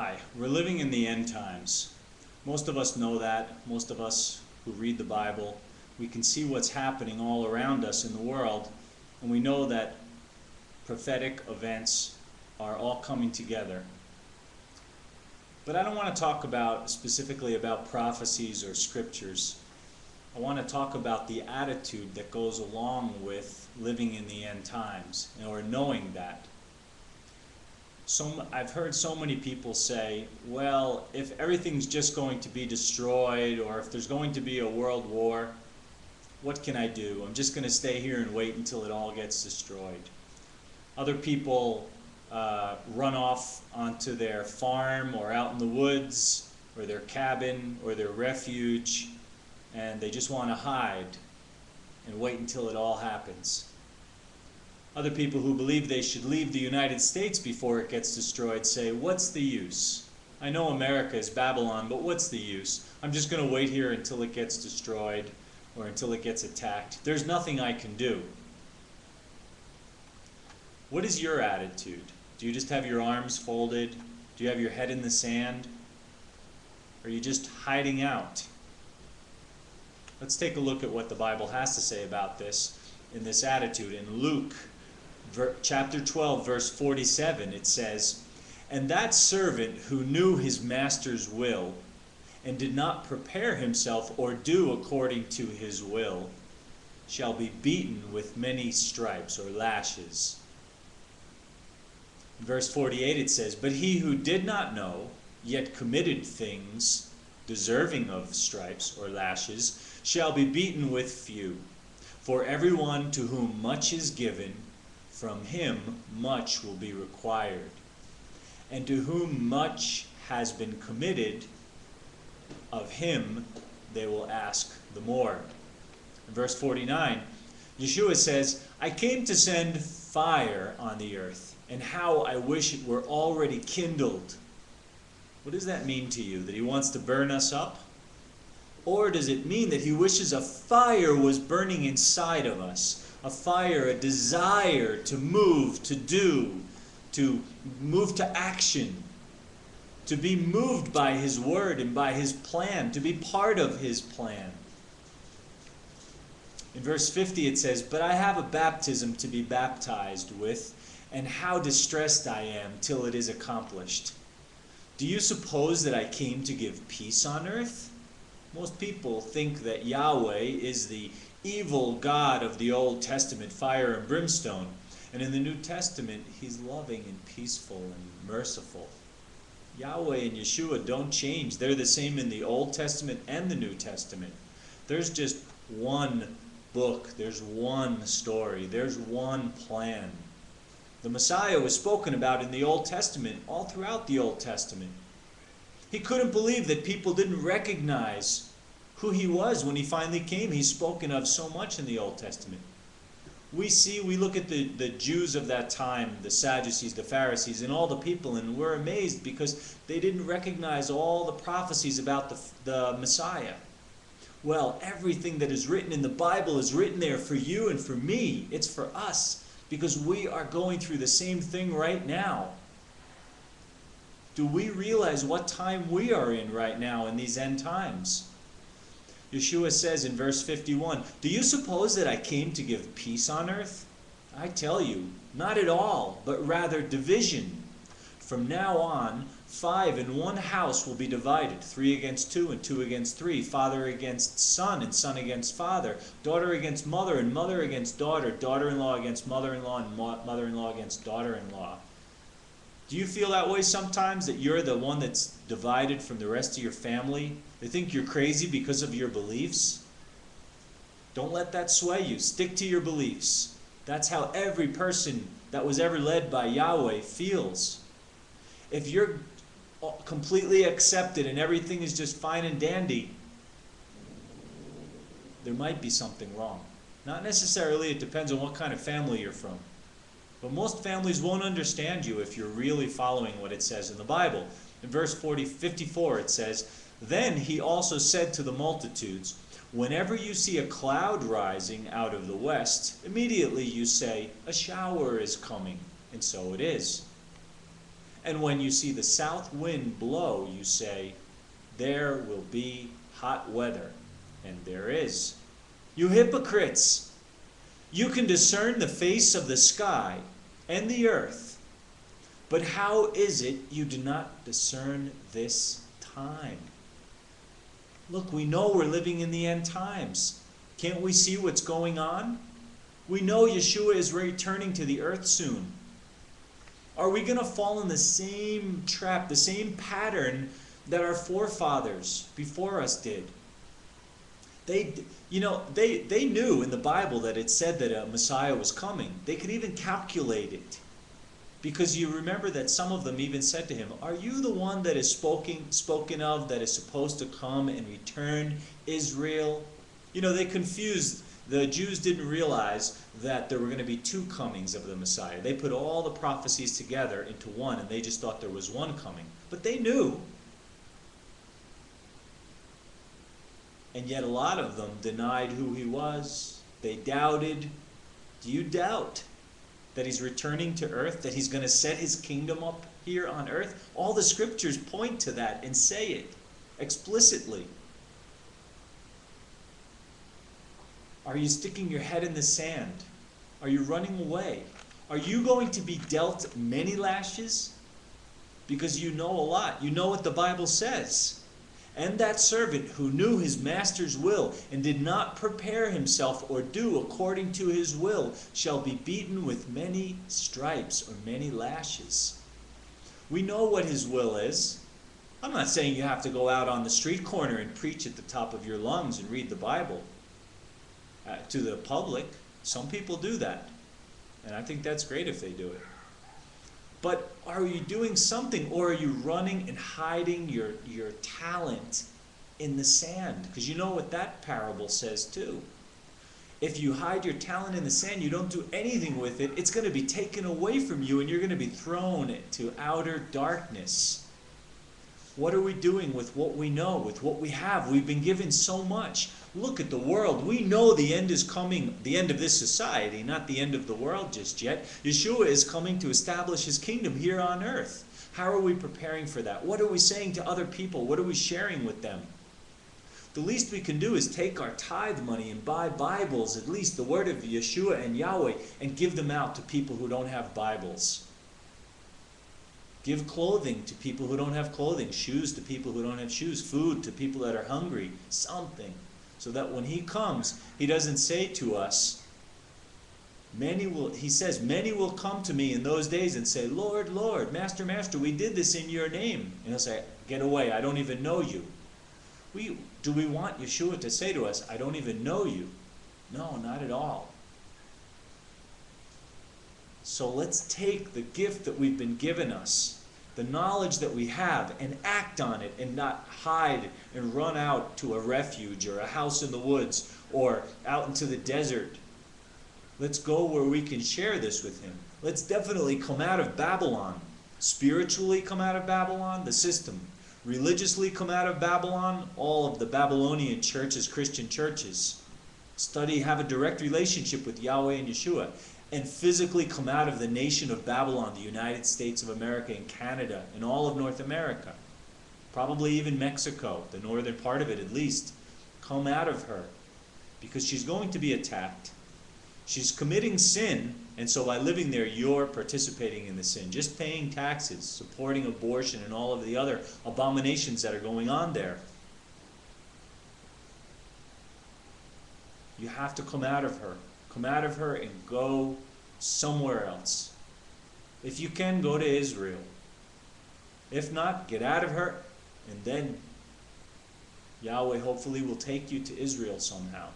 Hi, we're living in the end times. Most of us know that. Most of us who read the Bible, we can see what's happening all around us in the world, and we know that prophetic events are all coming together. But I don't want to talk specifically about prophecies or scriptures. I want to talk about the attitude that goes along with living in the end times, or knowing that. I've heard so many people say, well, if everything's just going to be destroyed, or if there's going to be a world war, what can I do? I'm just going to stay here and wait until it all gets destroyed. Other people run off onto their farm or out in the woods or their cabin or their refuge, and they just want to hide and wait until it all happens. Other people who believe they should leave the United States before it gets destroyed say, what's the use? I know America is Babylon, but what's the use? I'm just going to wait here until it gets destroyed or until it gets attacked. There's nothing I can do. What is your attitude? Do you just have your arms folded? Do you have your head in the sand? Or are you just hiding out? Let's take a look at what the Bible has to say about this in this attitude. In Luke chapter 12, verse 47, it says, "And that servant who knew his master's will and did not prepare himself or do according to his will shall be beaten with many stripes," or lashes. In verse 48 it says, "But he who did not know, yet committed things deserving of stripes," or lashes, "shall be beaten with few. For everyone to whom much is given, from him much will be required. And to whom much has been committed, of him they will ask the more." In verse 49, Yahshua says, "I came to send fire on the earth, and how I wish it were already kindled." What does that mean to you? That he wants to burn us up? Or does it mean that he wishes a fire was burning inside of us? A fire, a desire to move, to do, to move to action, to be moved by his word and by his plan, to be part of his plan. In verse 50 it says, "But I have a baptism to be baptized with, and how distressed I am till it is accomplished. Do you suppose that I came to give peace on earth?" Most people think that Yahweh is the evil God of the Old Testament, fire and brimstone. And in the New Testament, he's loving and peaceful and merciful. Yahweh and Yahshua don't change. They're the same in the Old Testament and the New Testament. There's just one book. There's one story. There's one plan. The Messiah was spoken about in the Old Testament, all throughout the Old Testament. He couldn't believe that people didn't recognize who he was when he finally came. He's spoken of so much in the Old Testament. We look at the Jews of that time, the Sadducees, the Pharisees, and all the people, and we're amazed because they didn't recognize all the prophecies about the Messiah. Well, everything that is written in the Bible is written there for you and for me. It's for us, because we are going through the same thing right now. Do we realize what time we are in right now in these end times? Yahshua says in verse 51, "Do you suppose that I came to give peace on earth? I tell you, not at all, but rather division. From now on, 5 in one house will be divided, 3 against 2 and 2 against 3, father against son and son against father, daughter against mother and mother against daughter, daughter-in-law against mother-in-law and mother-in-law against daughter-in-law." Do you feel that way sometimes, that you're the one that's divided from the rest of your family? They think you're crazy because of your beliefs? Don't let that sway you. Stick to your beliefs. That's how every person that was ever led by Yahweh feels. If you're completely accepted and everything is just fine and dandy, there might be something wrong. Not necessarily, it depends on what kind of family you're from. But most families won't understand you if you're really following what it says in the Bible. In verse 54 it says, "Then he also said to the multitudes, whenever you see a cloud rising out of the west, immediately you say, a shower is coming, and so it is. And when you see the south wind blow, you say, there will be hot weather. And there is. You hypocrites! You can discern the face of the sky and the earth, but how is it you do not discern this time? Look, we know we're living in the end times. Can't we see what's going on? We know Yahshua is returning to the earth soon. Are we going to fall in the same trap, the same pattern that our forefathers before us did? They knew in the Bible that it said that a Messiah was coming. They could even calculate it. Because you remember that some of them even said to him, are you the one that is spoken of that is supposed to come and return Israel? You know, they confused. The Jews didn't realize that there were going to be two comings of the Messiah. They put all the prophecies together into one, and they just thought there was one coming. But they knew. And yet a lot of them denied who he was. They doubted. Do you doubt that he's returning to earth, that he's going to set his kingdom up here on earth? All the scriptures point to that and say it explicitly. Are you sticking your head in the sand? Are you running away? Are you going to be dealt many lashes? Because you know a lot. You know what the Bible says. And that servant who knew his master's will and did not prepare himself or do according to his will shall be beaten with many stripes or many lashes. We know what his will is. I'm not saying you have to go out on the street corner and preach at the top of your lungs and read the Bible to the public. Some people do that. And I think that's great if they do it. But are you doing something, or are you running and hiding your talent in the sand? Because you know what that parable says too. If you hide your talent in the sand, you don't do anything with it, it's going to be taken away from you and you're going to be thrown to outer darkness. What are we doing with what we know, with what we have? We've been given so much. Look at the world. We know the end is coming, the end of this society, not the end of the world just yet. Yahshua is coming to establish his kingdom here on earth. How are we preparing for that? What are we saying to other people? What are we sharing with them? The least we can do is take our tithe money and buy Bibles, at least the word of Yahshua and Yahweh, and give them out to people who don't have Bibles. Give clothing to people who don't have clothing, shoes to people who don't have shoes, food to people that are hungry, something. So that when he comes, he doesn't say to us, he says, many will come to me in those days and say, Lord, Lord, Master, Master, we did this in your name. And he'll say, get away, I don't even know you. Do we want Yahshua to say to us, I don't even know you? No, not at all. So let's take the gift that we've been given us, the knowledge that we have, and act on it and not hide and run out to a refuge or a house in the woods or out into the desert. Let's go where we can share this with him. Let's definitely come out of Babylon. Spiritually come out of Babylon, the system. Religiously come out of Babylon, all of the Babylonian churches, Christian churches. Study, have a direct relationship with Yahweh and Yahshua. And physically come out of the nation of Babylon, the United States of America and Canada and all of North America. Probably even Mexico, the northern part of it at least. Come out of her, because she's going to be attacked. She's committing sin, and so by living there, you're participating in the sin. Just paying taxes, supporting abortion, and all of the other abominations that are going on there. You have to come out of her. Come out of her and go somewhere else. If you can, go to Israel. If not, get out of her, and then Yahweh hopefully will take you to Israel somehow.